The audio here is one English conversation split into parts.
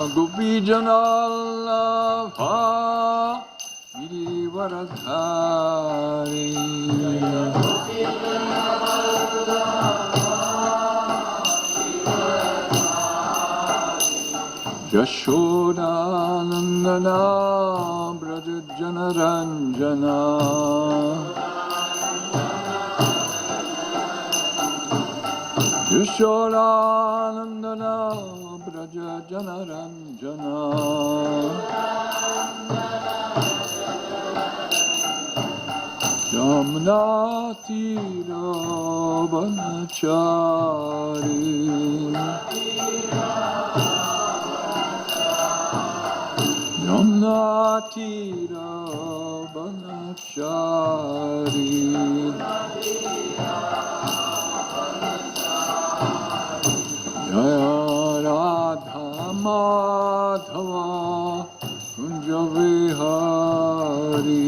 Gopijanallabha Girivaradhari Yashodanandana Brajajanaranjana Yashodanandana Brajajanaranjana Yamnatira Vanachari Yamnatira Vanachari Jaya Radha Madhava Kunja Vihari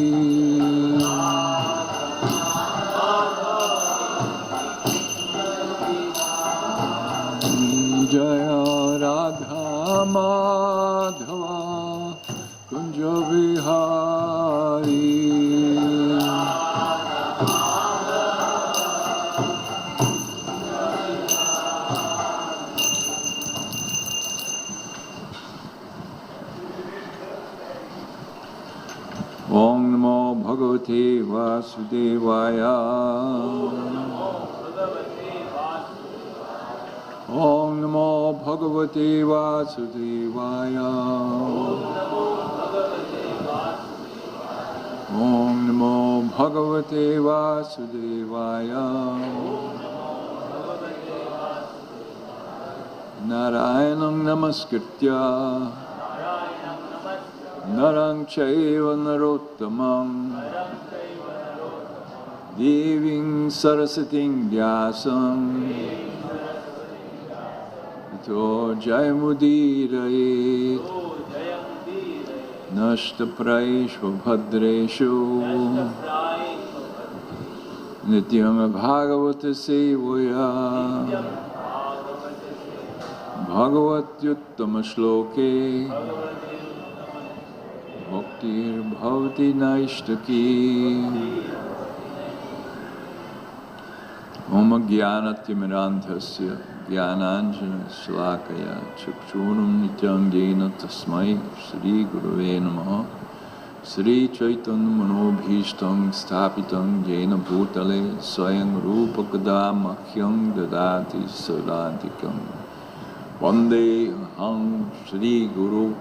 Jaya Radha Madhava Kunja Vihari Om Namo Bhagavate Vasudevaya Om Namo Bhagavate Vasudevaya Om Namo Bhagavate Vasudevaya Narayanam Namaskritya Narang Chaiva Narottamam Deving Sarasating Vyasam Ito Jayamudiraet Nashtapraishva Bhadreshu Nityam Bhagavata Sevaya Bhagavatyuttama Shloke Bhaktir Bhavati Naishtaki Om Jnanatimirandhasya Jnananjana Shalakaya Chakshunam Nityam Jena Tasmai Shri Gurave Namaha Shri Chaitanya Manobhishtam Sthapitam Jena Bhutale Swayam Rupakada Mahyam Dadati Sadantikam Vande Aham Shri Guru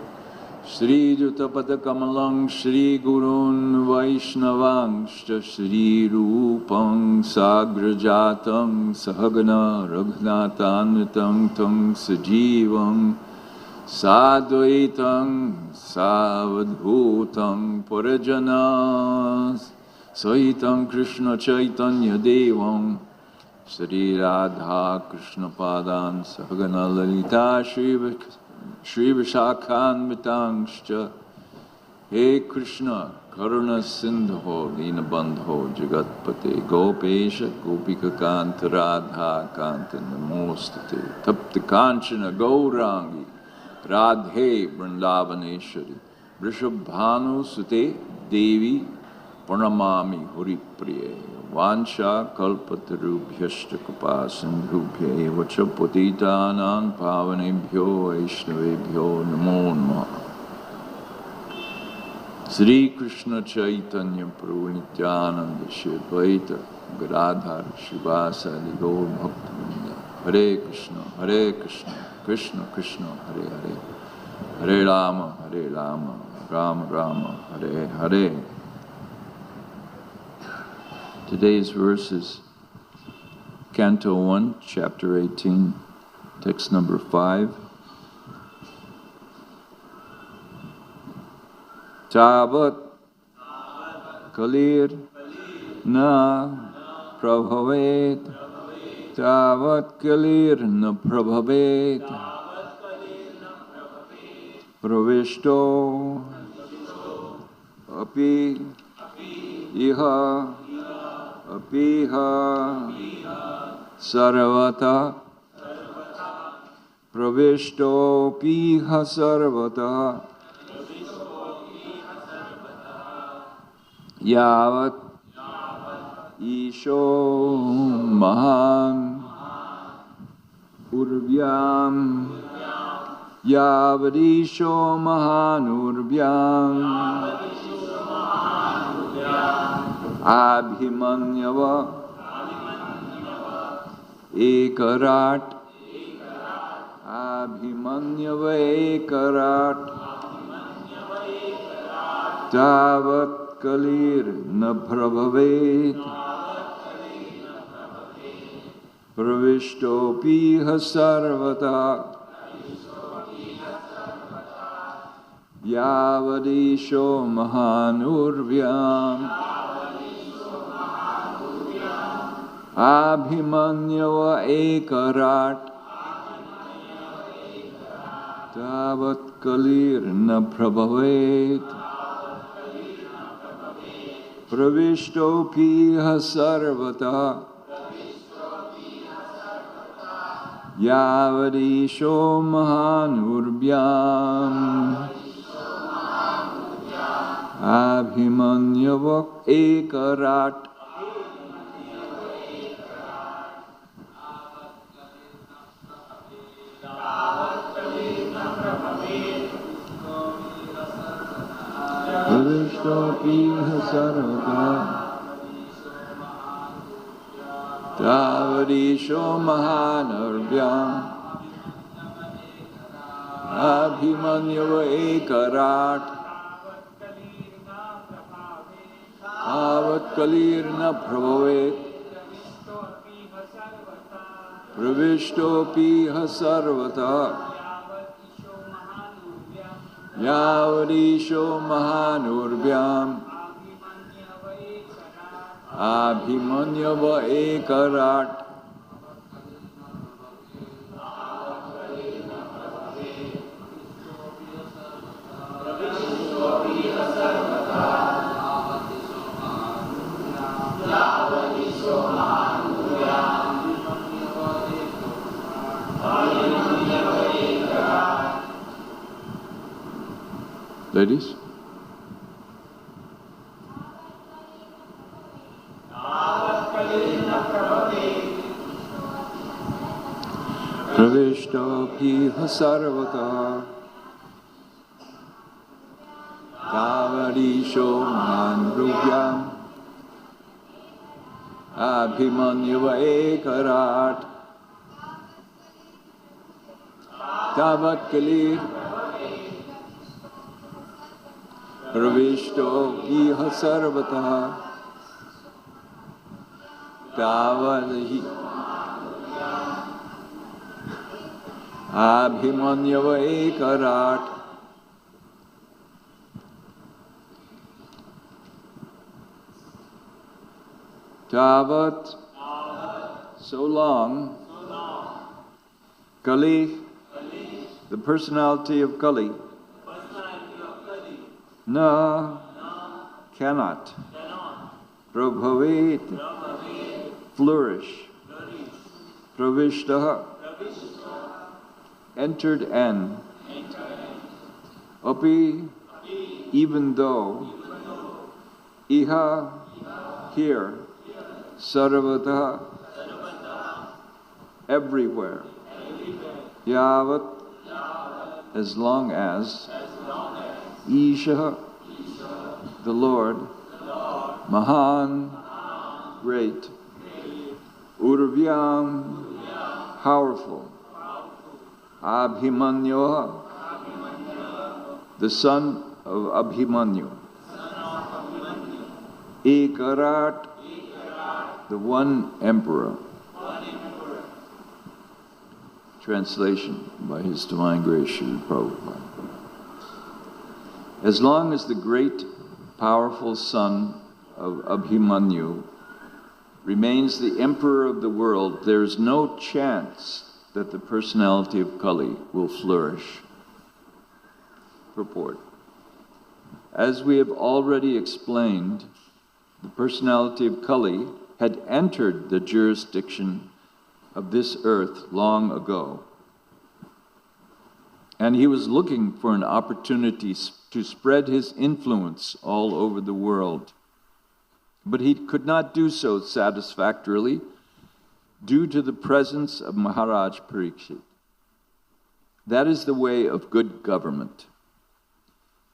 Shri Jutapada Kamalang Shri Gurun Vaishnavangscha Shri Rupang Sagrajatam Sahagana Raghunathanvitam Tam Sajivang Sadvaitam Savadhutam Purajana Sahitam Krishna Chaitanya Devam Shri Radha Krishna Padan Sahagana Lalita Shri Vishakhan Mitangscha He Krishna Karuna Sindho Dinabandho Jagatpate Gopesha Gopika Kanta Radha Kanta Namostate Tapta Kanchana Gaurangi Radhe Vrindavaneshwari Vrishabhanu Sute Devi Pranamami Huripriye Vansha Kalpatarubhyashta Kripa Sindhubhye Vachapatitanam Pavanebhyo Vaishnavebhyo Namo Namaha Sri Krishna Chaitanya Prabhu Nityananda Shri Advaita Gadadhar Shivasadi Gaur Bhaktivinoda Hare Krishna Krishna Krishna Hare Hare Hare Rama Rama Rama Hare Hare. Today's verse is Canto 1, Chapter 18, text number 5. Tavat kalir na prabhavet Tavat kalir na prabhavet Pravishto api iha apiha sarvata Pravishto piha sarvata yavat isho mahan urvyam yavadisho mahan urvyam abhimanyava ekarat abhimanyava ekarat tavat kalir na prabhavet pravishto piha sarvata yavadisho mahanurvyam abhimanyava ekarat tavat kalir na prabhavet pravishto piha sarvata yavadisho mahanurvyam abhimanyava ekarat pravishto piha sarvata yavadisho mahanurvyam abhimanyava ekarat tavat kalir na prabhavet pravishto piha sarvata yavadisho mahanurvyam abhimanyava ekarat Ladies? Pravishto piha sarvata Kavadisho manruvyam Abhimanyava ekarat Tavat kalir Pravishto piha sarvata Kavadahi Abhimanyava ekarat Tavat, so long, Kali, the personality of Kali, na, cannot, prabhavet, flourish, pravishtaha, entered and, api, even though, iha, here, sarvata, everywhere, yavat, as long as, Isha, the Lord, Mahan, great, Urvyam, powerful, Abhimanyu, the son of Abhimanyu, Ekarat, the one emperor. Translation by His Divine Grace Srila Prabhupada. As long as the great, powerful son of Abhimanyu remains the emperor of the world, there is no chance that the personality of Kali will flourish. Purport. As we have already explained, the personality of Kali had entered the jurisdiction of this earth long ago. And he was looking for an opportunity to spread his influence all over the world. But he could not do so satisfactorily due to the presence of Maharaj Parikshit. That is the way of good government.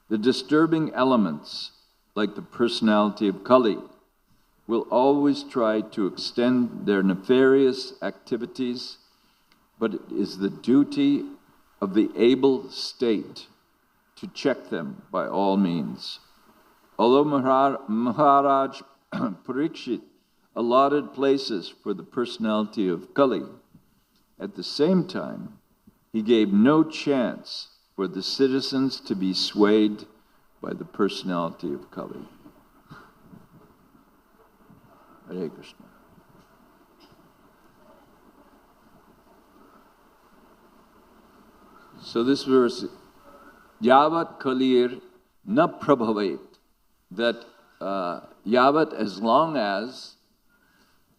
The disturbing elements, like the personality of Kali, will always try to extend their nefarious activities, but it is the duty of the able state to check them by all means. Although Maharaj Parikshit allotted places for the personality of Kali, at the same time, he gave no chance for the citizens to be swayed by the personality of Kali. Hare Krishna. So this verse, Yavat Kalir na prabhavet, that Yavat, as long as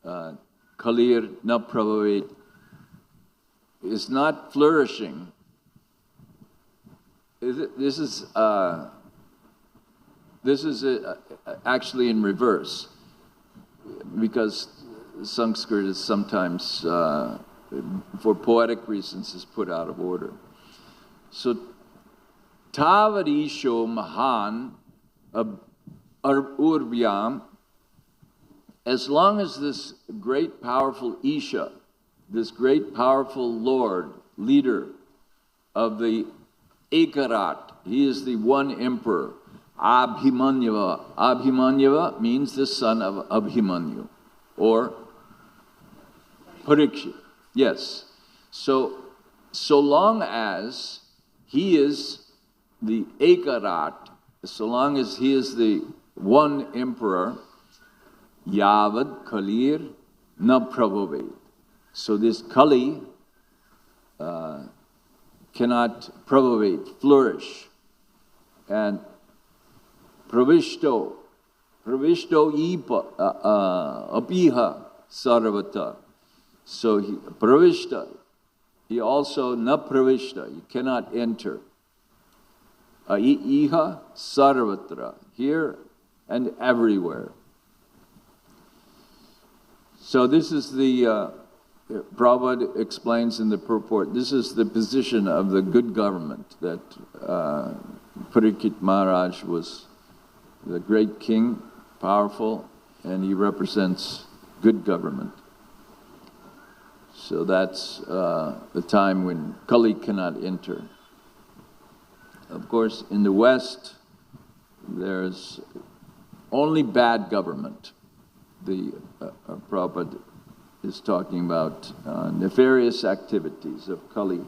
Kalir na prabhavet is not flourishing. This is actually in reverse, because Sanskrit is sometimes, for poetic reasons, is put out of order. So, Tavarisho Mahan Urvyam, as long as this great powerful Isha, this great powerful Lord, leader of the Ekarat, he is the one emperor, Abhimanyava. Abhimanyava means the son of Abhimanyu, or Parikshit. Yes. So long as he is the Ekarat, so long as he is the one emperor, Yavad Kalir na prabhavet. So this Kali cannot prabhavate, flourish. And Pravishto apiha sarvata. So Pravishta, he also na pravishta, you cannot enter. Iha sarvatra, here and everywhere. So this is the, Prabhupada explains in the purport, this is the position of the good government, that Parikshit Maharaj was the great king, powerful, and he represents good government. So that's the time when Kali cannot enter. Of course, in the West, there's only bad government. The Prabhupada is talking about nefarious activities of Kali.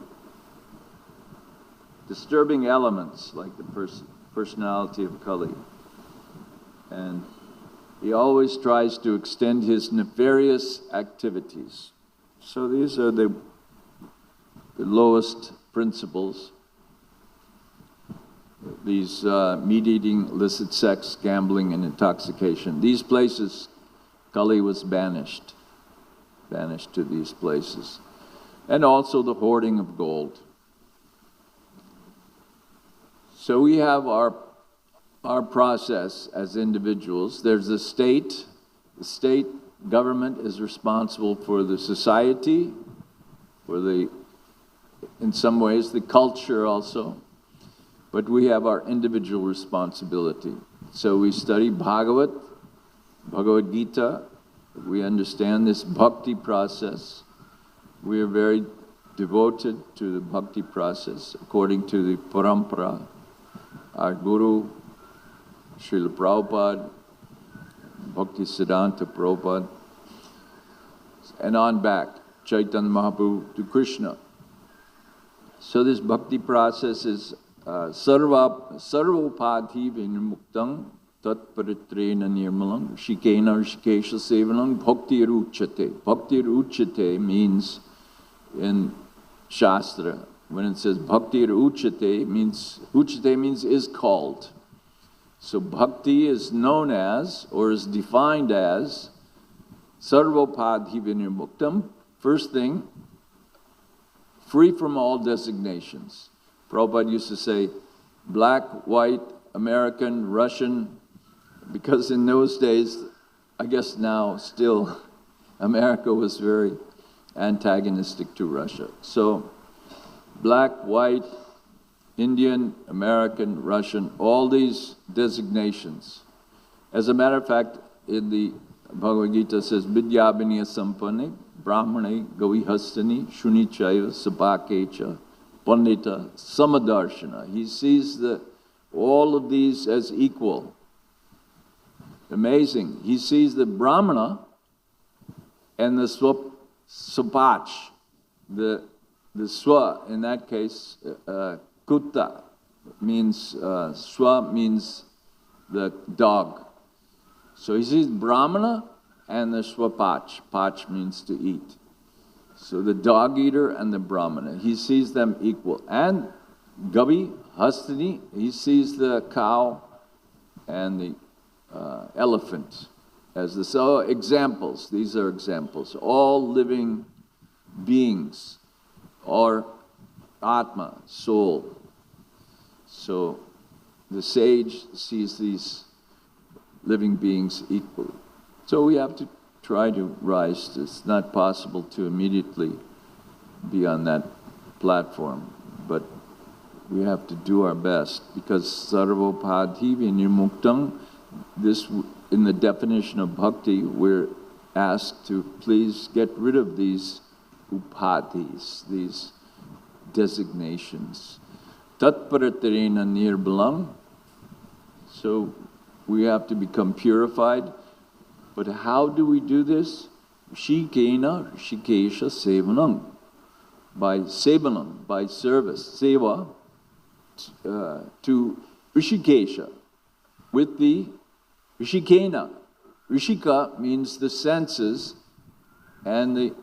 Disturbing elements like the personality of Kali. And he always tries to extend his nefarious activities. So these are the lowest principles. These meat-eating, illicit sex, gambling, and intoxication. These places, Kali was banished to these places. And also the hoarding of gold. So we have our process as individuals. There's the state. The state government is responsible for the society, for in some ways, the culture also. But we have our individual responsibility. So we study Bhagavad Gita. We understand this bhakti process. We are very devoted to the bhakti process according to the parampara. Our Guru, Srila Prabhupada, Bhakti Siddhanta Prabhupada, and on back, Chaitanya Mahaprabhu to Krishna. So this bhakti process is sarvopati vinmuktang tat paritrena nirmalang shikena shikesha sevanang bhakti ruchate. Bhakti ruchate means in Shastra, when it says bhakti uchate means is called. So bhakti is known as, or is defined as, sarvopadhi vinirmuktam. First thing, free from all designations, Prabhupada used to say, black, white, American, Russian, because in those days, I guess now still, America was very antagonistic to Russia. So black, white, Indian, American, Russian, all these designations. As a matter of fact, in the Bhagavad Gita says, Vidyabhiniya Sampanne, Brahmane, Gavihastani, Shunichaya, Sapakecha, Pandita, Samadarshana. He sees all of these as equal. Amazing. He sees the Brahmana and the Sapach, the Swa, in that case, Kutta means, Swa means the dog. So he sees Brahmana and the Swapach. Pach means to eat. So the dog eater and the Brahmana, he sees them equal. And Gavi, Hastani, he sees the cow and the elephant as the, so examples, these are examples. All living beings or Atma, soul. So the sage sees these living beings equally. So we have to try to rise. It's not possible to immediately be on that platform, but we have to do our best, because sarvopadhi vinirmuktang, this, in the definition of bhakti, we're asked to please get rid of these upadhis, these designations. Tatparatarena nirbalam. So we have to become purified. But how do we do this? Shikena, Shikesha Sevanam. By Sevanam, by service, Seva, to Rishikesha, with the Rishikena. Rishika means the senses, and the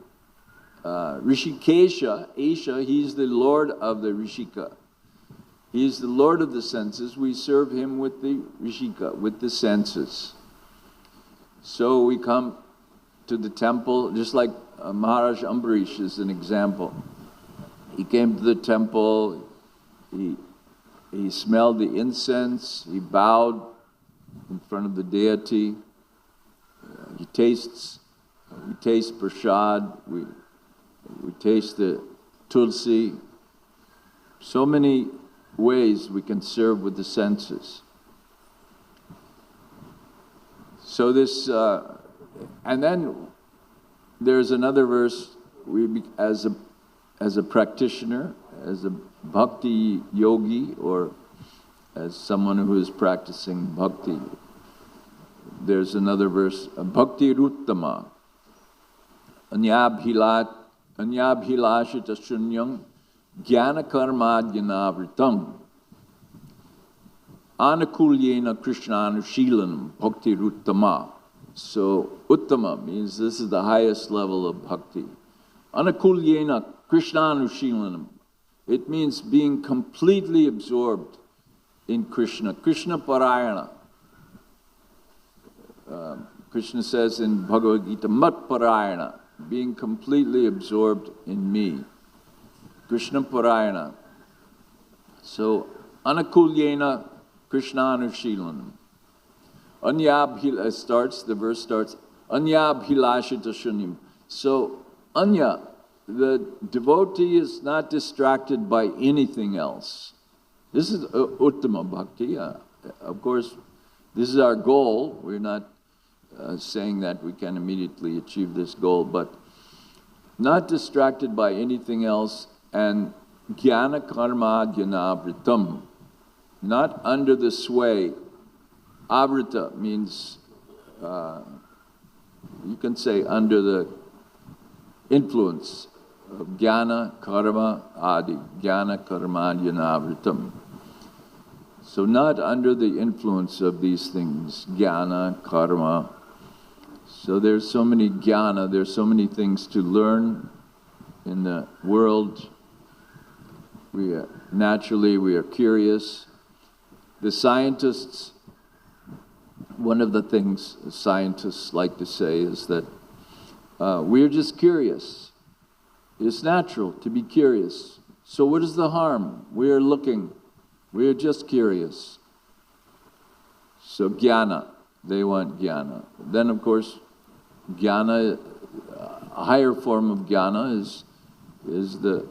Rishikesha, Esha, he's the Lord of the Rishika. He's the Lord of the senses. We serve him with the Rishika, with the senses. So we come to the temple, just like Maharaj Ambarish is an example. He came to the temple, he smelled the incense, he bowed in front of the deity. We taste prasad, we taste the tulsi. So many ways we can serve with the senses. So this, and then there's another verse, as a practitioner, as a bhakti yogi, or as someone who is practicing bhakti, there's another verse, bhakti ruttama, anyabhilashita shunyam jnana karma jnanavritam anakulyena krishnanushilanam bhakti ruttama. So uttama means this is the highest level of bhakti. Anakulyena krishnanushilanam. It means being completely absorbed in Krishna. Krishna parayana. Krishna says in Bhagavad Gita, mat parayana, being completely absorbed in me. Krishna parayana. So anakulyena krishnanushilanam. The verse starts, anyabhilashita shunyam. So anya, the devotee is not distracted by anything else. This is uttama bhakti. Of course, this is our goal. We're not saying that we can immediately achieve this goal, but not distracted by anything else, and jnana karma jnanavritam, not under the sway. Avrita means, you can say under the influence of jnana, karma, adi, jnana, karma, jnanavritam. So not under the influence of these things, jnana, karma. So there's so many jnana, there's so many things to learn in the world. Naturally we are curious. The scientists, one of the things scientists like to say is that we're just curious. It's natural to be curious. So what is the harm? We are looking. We are just curious. So jnana, they want jnana. Then of course, jnana, a higher form of jnana is the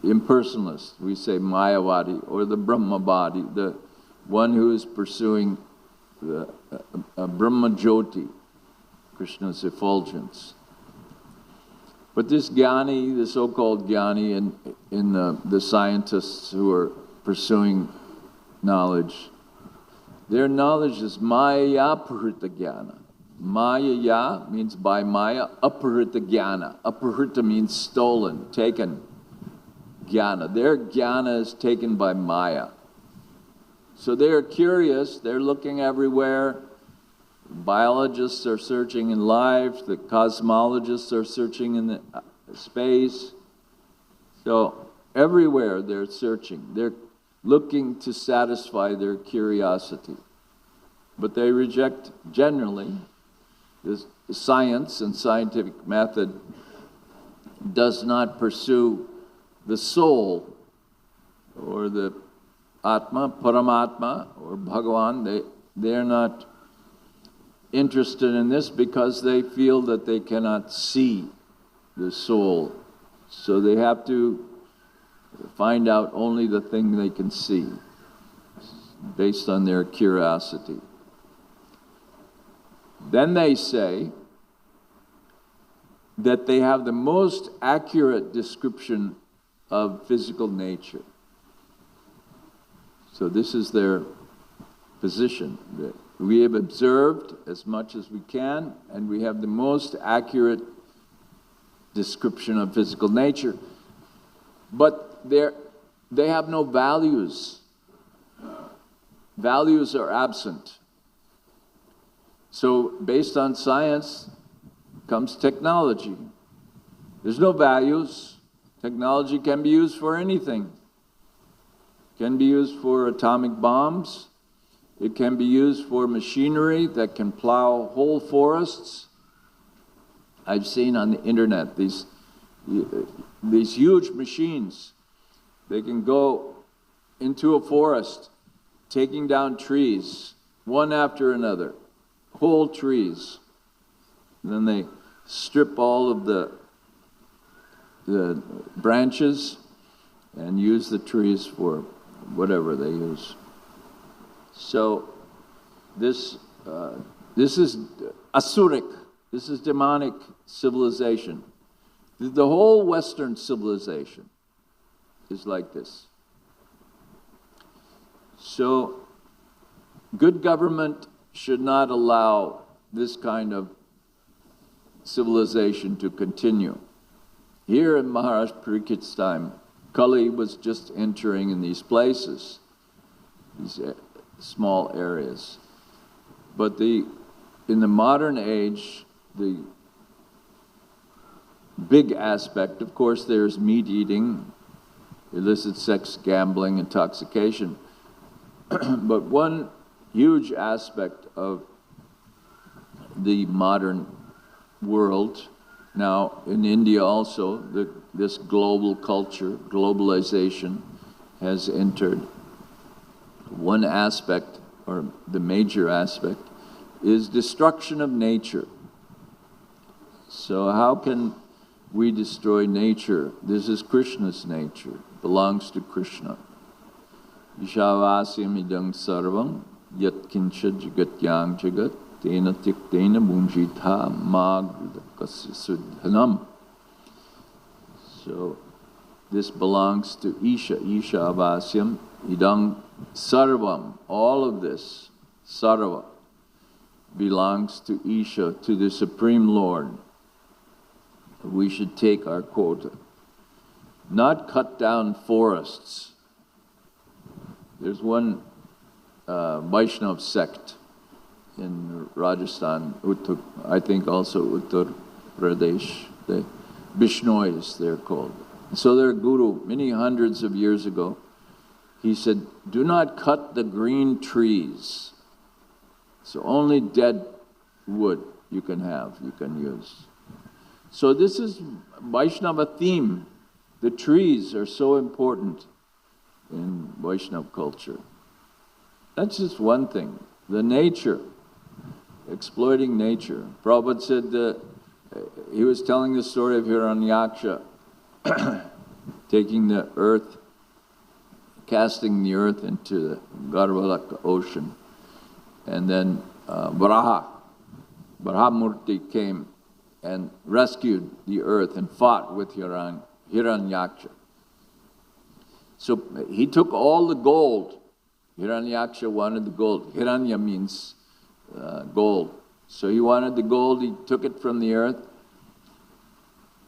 impersonalist. We say Mayavadi or the Brahmavadi, the one who is pursuing the Brahma Jyoti, Krishna's effulgence. But this jnani, the so-called jnani, in the scientists who are pursuing knowledge, their knowledge is maya aparita jnana. Maya means by maya, aparita jnana. Aparita means stolen, taken. Jnana. Their jnana is taken by maya. So they are curious, they're looking everywhere. Biologists are searching in life, the cosmologists are searching in the space. So everywhere they're searching, they're looking to satisfy their curiosity. But they reject, generally, this science and scientific method does not pursue the soul or the Atma, Paramatma, or Bhagavan. They're not interested in this because they feel that they cannot see the soul. So they have to find out only the thing they can see based on their curiosity. Then they say that they have the most accurate description of physical nature. So this is their position. That we have observed as much as we can, and we have the most accurate description of physical nature. But they have no values. Values are absent. So based on science comes technology. There's no values. Technology can be used for anything. It can be used for atomic bombs. It can be used for machinery that can plow whole forests. I've seen on the internet these huge machines. They can go into a forest, taking down trees, one after another, whole trees. And then they strip all of the branches and use the trees for whatever they use. So this is asuric, this is demonic civilization. The whole Western civilization is like this. So good government should not allow this kind of civilization to continue. Here in Maharaj Parikit's time, Kali was just entering in these places, these small areas. But in the modern age, the big aspect, of course, there's meat eating, illicit sex, gambling, intoxication. But one huge aspect of the modern world, now in India also, this global culture, globalization has entered. One aspect, or the major aspect, is destruction of nature. So how can we destroy nature? This is Krishna's nature, belongs to Krishna. Ishavasyam idang sarvam yat kincha jagatyang jagat tena tiktena bunjitha magridakasya suddhanam. So this belongs to Isha. Ishavasyam idang sarvam. All of this, sarva, belongs to Isha, to the Supreme Lord. We should take our quota. Not cut down forests. There's one Vaishnav sect in Rajasthan, I think also Uttar Pradesh, the Bishnois they're called. So their guru, many hundreds of years ago, he said, do not cut the green trees. So only dead wood you can use. So this is Vaishnava theme. The trees are so important in Vaishnava culture. That's just one thing. The nature, exploiting nature. Prabhupada said that he was telling the story of Hiranyaksha taking the earth, casting the earth into the Garbhalaka ocean. And then Brahmamurti came and rescued the earth and fought with Hiranyaksha. So he took all the gold. Hiranyaksha wanted the gold. Hiranya means gold. So he wanted the gold, he took it from the earth.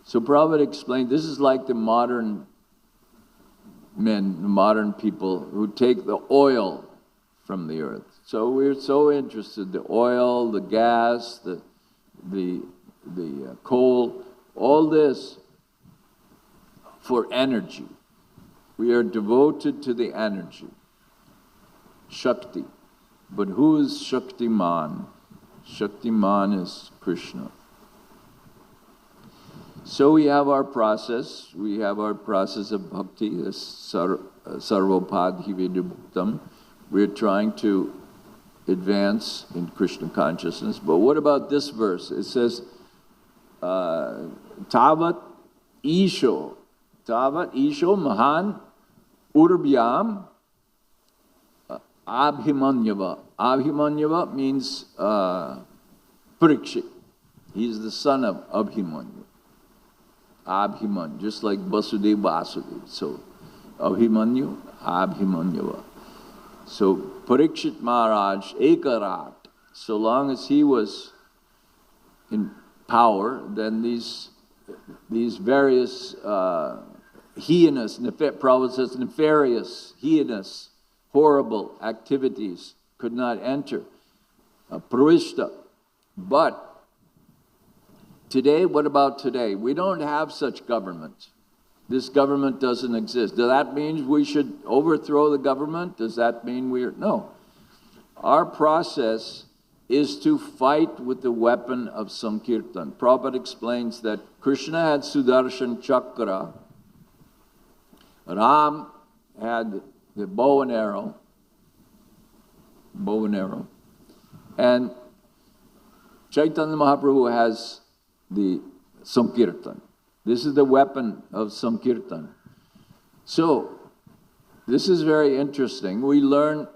So Prabhupada explained, this is like the modern men, the modern people who take the oil from the earth. So we're so interested, the oil, the gas, the coal, all this for energy. We are devoted to the energy, Shakti. But who is Shaktiman? Shaktiman is Krishna. So we have our process. We have our process of bhakti, the sarvopadhi vidubhuktam. We're trying to advance in Krishna consciousness. But what about this verse? It says, Tavat isho mahan urbhyam abhimanyava. Abhimanyava means Parikshit. He's the son of Abhimanyu. Abhimanyu, just like Vasudeva Vasudeva. So Abhimanyu, Abhimanyava. So Parikshit Maharaj, Ekarat, so long as he was in power, then these various heinous, Prabhupada says nefarious, heinous, horrible activities could not enter. Pravishta. But today, what about today? We don't have such government. This government doesn't exist. Does that mean we should overthrow the government? Does that mean no. Our process is to fight with the weapon of Sankirtan. Prabhupada explains that Krishna had Sudarshan Chakra, Ram had the bow and arrow, and Chaitanya Mahaprabhu has the Sankirtan. This is the weapon of Sankirtan. So, this is very interesting. We learn,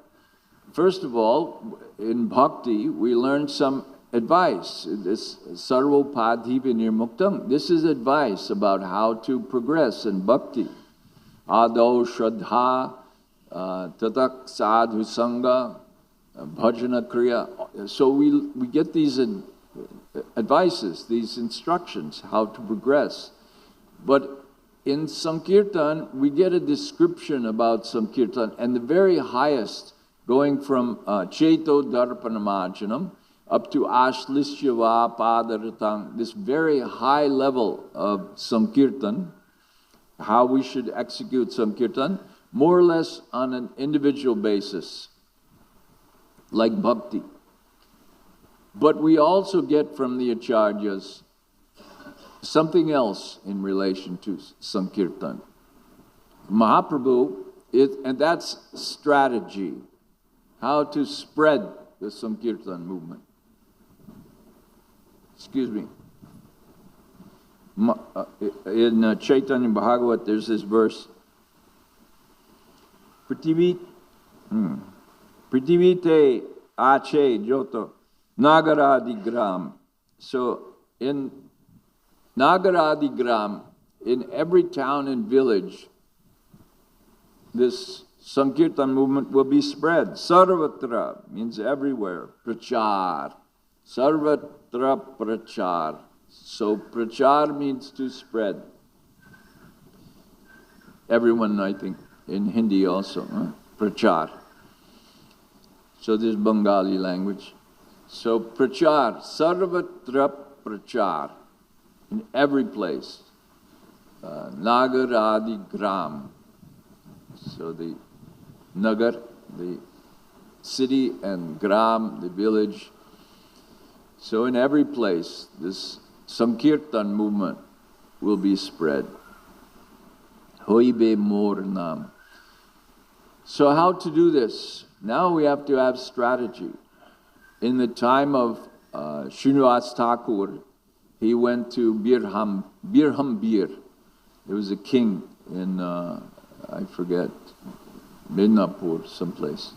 first of all, in bhakti, we learn some advice. This sarvopadhi vinirmuktam. This is advice about how to progress in bhakti. Adau shraddha, tatak sadhu sangha, bhajana kriya. So we get these advices, these instructions, how to progress. But in Sankirtan, we get a description about Sankirtan, and the very highest, going from Cheto Darpanamajanam up to Ashlishyava Padaratang, this very high level of Sankirtan, how we should execute Sankirtan, more or less on an individual basis, like bhakti. But we also get from the acharyas something else in relation to Sankirtan. Mahaprabhu, and that's strategy, how to spread the Sankirtan movement. Excuse me. In Chaitanya Bhagavat, there's this verse, Prithivite ache joto nagaradigram. So in Nagaradigram, in every town and village, this Sankirtan movement will be spread. Sarvatra means everywhere. Prachar. Sarvatra prachar. So prachar means to spread. Everyone, I think, in Hindi also, prachar. So this is Bengali language. So prachar, sarvatra prachar, in every place. Nagaradi gram. So the nagar, the city, and gram, the village. So in every place, this Sankirtan movement will be spread. Hoibe More Nam. So how to do this? Now we have to have strategy. In the time of Srinivas Thakur, he went to Birham Bir. There was a king in, I forget, Midnapur, someplace.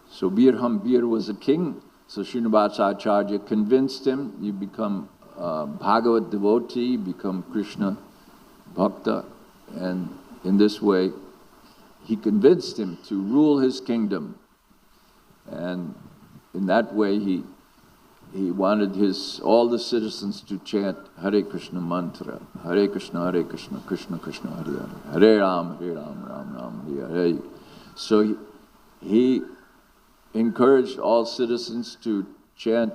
So Birham Bir was a king. So Srinivas Acharya convinced him, you become Bhagavat devotee, become Krishna Bhakta. And in this way, he convinced him to rule his kingdom. And in that way, he wanted all the citizens to chant Hare Krishna mantra, Hare Krishna, Krishna Krishna, Hare Hare, Hare Ram, Ram Ram, Hare Hare. So he encouraged all citizens to chant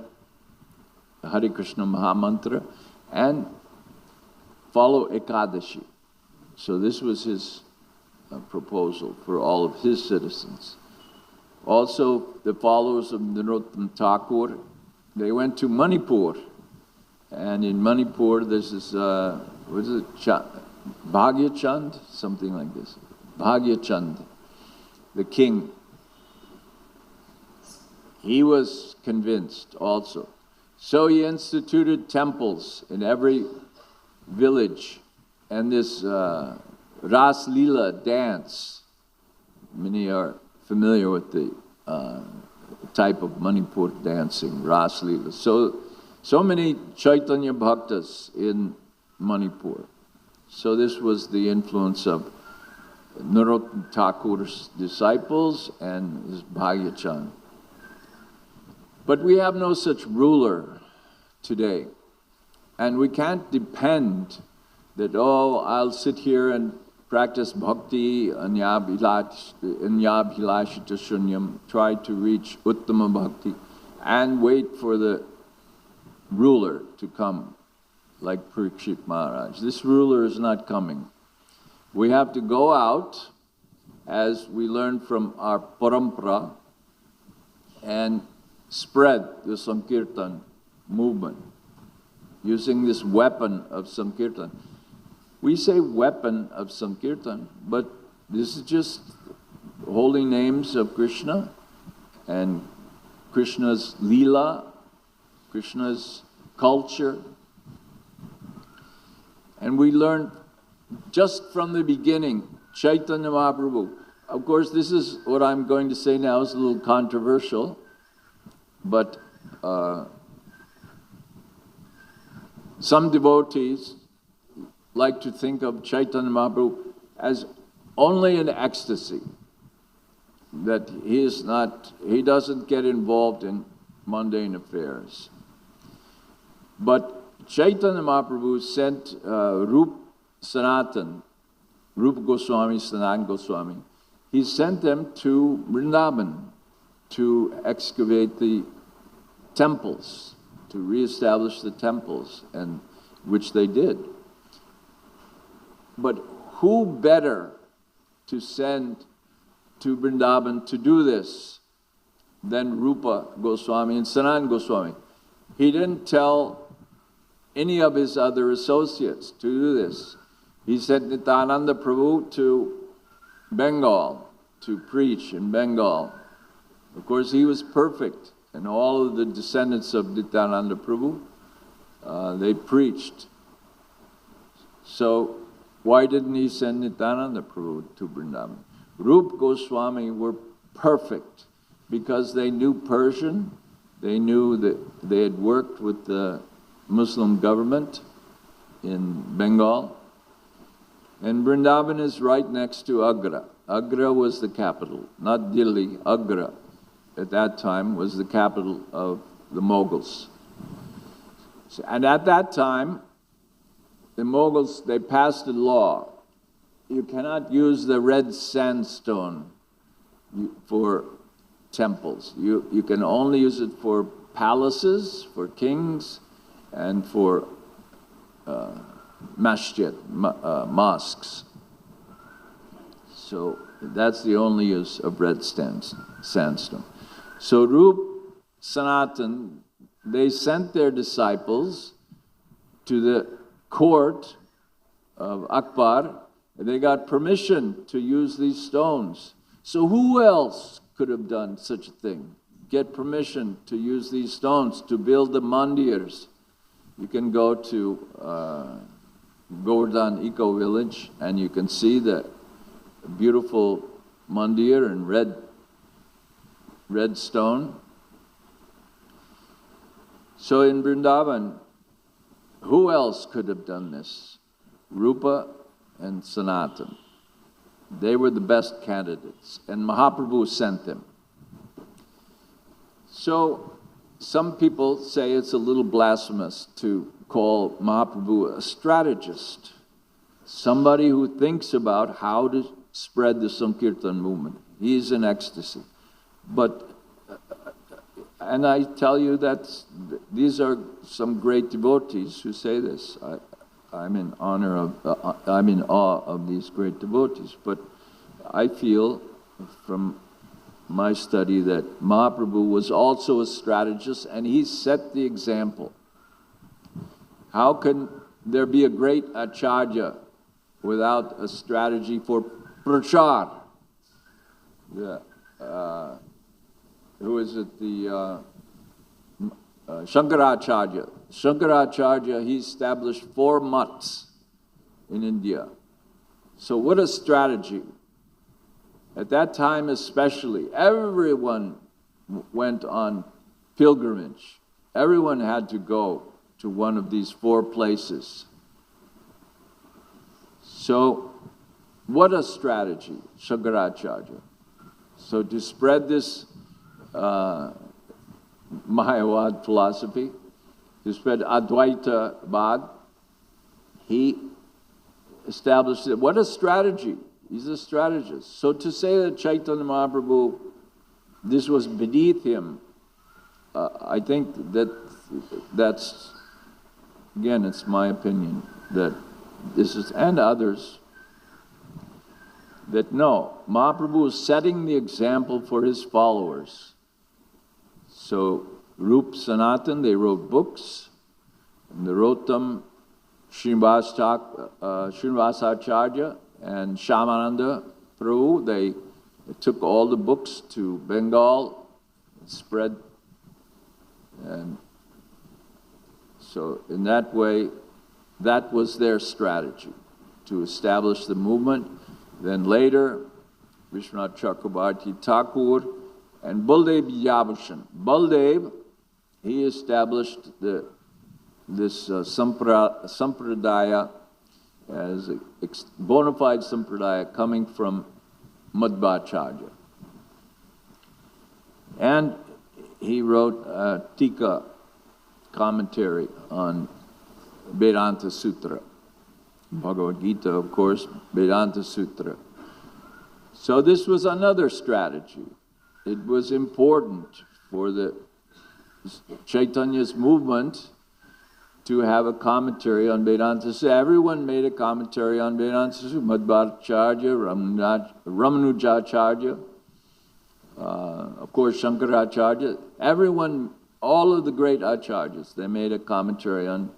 Hare Krishna Mahamantra and follow Ekadashi. So this was his proposal for all of his citizens. Also, the followers of Narottam Thakur, they went to Manipur. And in Manipur, this is, what is it, Bhagyachand? Something like this. Bhagyachand, the king. He was convinced also. So he instituted temples in every village. And this Ras Leela dance, many are familiar with the type of Manipur dancing, Ras Leela. So many Chaitanya Bhaktas in Manipur. So this was the influence of Narottam Thakur's disciples and his Bhagyachan. But we have no such ruler today. And we can't depend that, oh, I'll sit here and practice bhakti, anyabhilashita shunyam, try to reach uttama bhakti, and wait for the ruler to come, like Parikshit Maharaj. This ruler is not coming. We have to go out, as we learned from our parampara, and spread the Sankirtan movement, using this weapon of Sankirtan. We say weapon of Sankirtan, but this is just holy names of Krishna and Krishna's Leela, Krishna's culture. And we learn just from the beginning, Chaitanya Mahaprabhu. Of course, this is what I'm going to say now is a little controversial, but some devotees like to think of Chaitanya Mahaprabhu as only in ecstasy, that he doesn't get involved in mundane affairs. But Chaitanya Mahaprabhu sent Rup Sanatan, Rupa Goswami, Sanatan Goswami, he sent them to Vrindavan to excavate the temples, to reestablish the temples, and which they did. But who better to send to Vrindavan to do this than Rupa Goswami and Sanatan Goswami? He didn't tell any of his other associates to do this. He sent Dayananda Prabhu to Bengal to preach in Bengal. Of course, he was perfect, and all of the descendants of Dayananda Prabhu, they preached. So why didn't he send Nityananda Prabhu to Vrindavan? Rupa Goswami were perfect because they knew Persian, they knew that they had worked with the Muslim government in Bengal. And Vrindavan is right next to Agra. Agra was the capital, not Delhi. Agra at that time was the capital of the Mughals. And at that time, the Mughals, they passed a law. You cannot use the red sandstone for temples. You can only use it for palaces, for kings, and for masjid, mosques. So that's the only use of red sandstone. So Rup, Sanatan, they sent their disciples to the court of Akbar And they got permission to use these stones. So who else could have done such a thing? Get permission to use these stones to build the mandirs. You can go to Govardhan Eco Village and you can see the beautiful mandir in red stone. So in Vrindavan, who else could have done this? Rupa and Sanatan. They were the best candidates, and Mahaprabhu sent them. So some people say it's a little blasphemous to call Mahaprabhu a strategist, somebody who thinks about how to spread the Sankirtan movement. He's in ecstasy. And I tell you that these are some great devotees who say this. I'm in awe of these great devotees. But I feel from my study that Mahaprabhu was also a strategist, and he set the example. How can there be a great acharya without a strategy for prachar? Who is it? Shankaracharya. Shankaracharya, he established 4 mutts in India. So what a strategy. At that time especially, everyone went on pilgrimage. Everyone had to go to one of these 4 places. So what a strategy, Shankaracharya. So to spread this Mayavad philosophy, to spread Advaita Bad, he established it. What a strategy. He's a strategist. So to say that Chaitanya Mahaprabhu, this was beneath him, I think that's, again, it's my opinion, that this is, and others, that no, Mahaprabhu is setting the example for his followers. So Rup Sanatan, they wrote books, and they wrote them, Srinivasacharya and Shyamananda Prabhu, they took all the books to Bengal, spread, and so in that way, that was their strategy, to establish the movement. Then later, Vishwanath Chakrabarti Thakur and Baldev Yabhushan. Baldev, he established this sampradaya as a bona fide sampradaya coming from Madhvacharya. And he wrote a Tika commentary on Vedanta Sutra. Bhagavad Gita, of course, Vedanta Sutra. So this was another strategy. It was important for the Chaitanya's movement to have a commentary on Vedanta Sutra. Everyone made a commentary on Vedanta Sutra. Madhvacharya, Ramanujacharya, of course Shankaracharya. Everyone, all of the great acharyas, they made a commentary on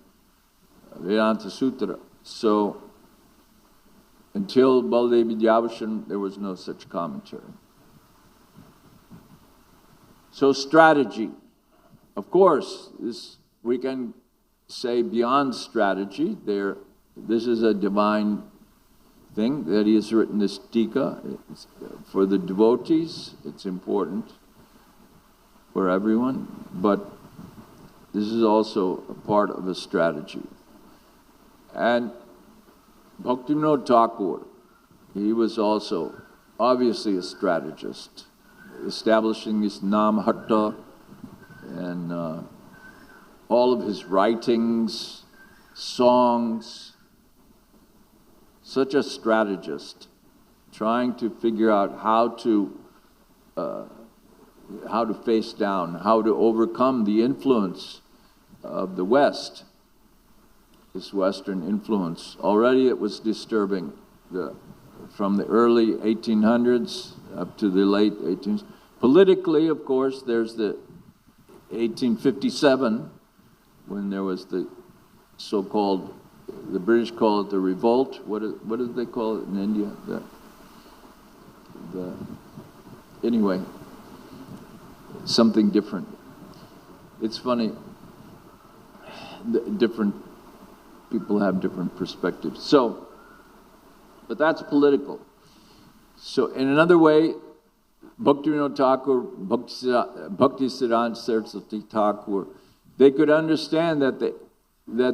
Vedanta Sutra. So, until Baldev Vidyabhushan, there was no such commentary. So, strategy. Of course, this we can say beyond strategy. This is a divine thing that he has written this Tika. For the devotees, it's important for everyone, but this is also a part of a strategy. And Bhaktivinoda Thakur, he was also obviously a strategist, establishing this Nam Hatta and all of his writings, songs. Such a strategist, trying to figure out how to face down, how to overcome the influence of the West. This Western influence. Already it was disturbing from the early 1800s up to the late 1800s. Politically, of course, there's the 1857, when there was the so-called the British call it the revolt. What did they call it in India? Anyway, something different. It's funny, different people have different perspectives. So, but that's political. So in another way, Bhaktivinoda Thakur, Bhaktisiddhanta Saraswati Thakur, they could understand that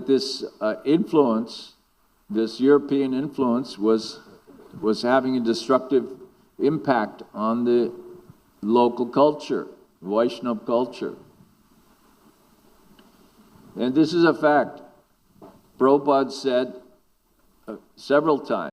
this influence, this European influence, was having a destructive impact on the local culture, Vaishnava culture. And this is a fact. Prabhupada said several times,